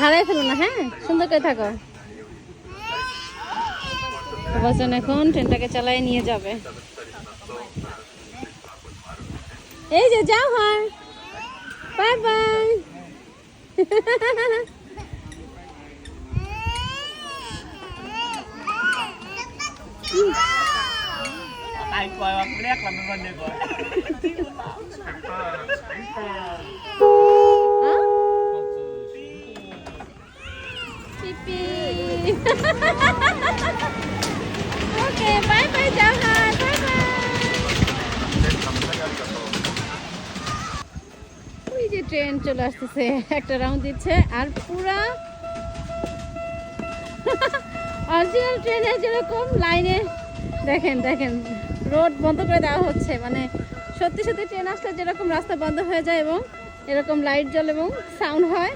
হারাই ফেলো না, হ্যাঁ, সুন্দর করে থাকো। বাবাজন এখন ট্রেনটাকে চালায় নিয়ে যাবে। এই যে যাও, হয়, bye bye. Ai coi mà cũng lét là mình được rồi. Pipi. Okay, bye bye Jahan. Bye bye. ওই যে ট্রেন চলে আসতেছে, একটা রাউন্ড দিচ্ছে আর পুরা অরিজিনাল ট্রেনে যেরকম লাইনে দেখেন দেখেন রোড বন্ধ করে দেওয়া হচ্ছে, মানে সত্যি সত্যি ট্রেন আসলে যেরকম রাস্তা বন্ধ হয়ে যায় এবং এরকম লাইট জ্বলে এবং সাউন্ড হয়,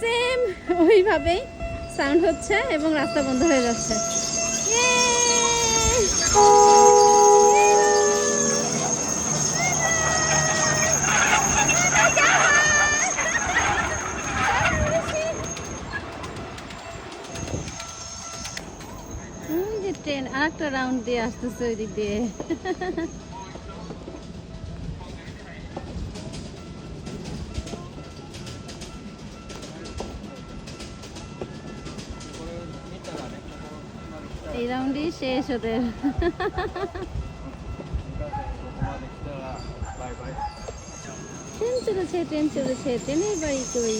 সেম ওইভাবেই সাউন্ড হচ্ছে এবং রাস্তা বন্ধ হয়ে যাচ্ছে। ট্রেন আর একটা রাউন্ড দিয়ে আসতেছে ওই দিক দিয়ে। এই রাউন্ডই শেষ ওদের। ট্রেন চলেছে, ট্রেন চলেছে, ট্রেনের বাড়ি কই।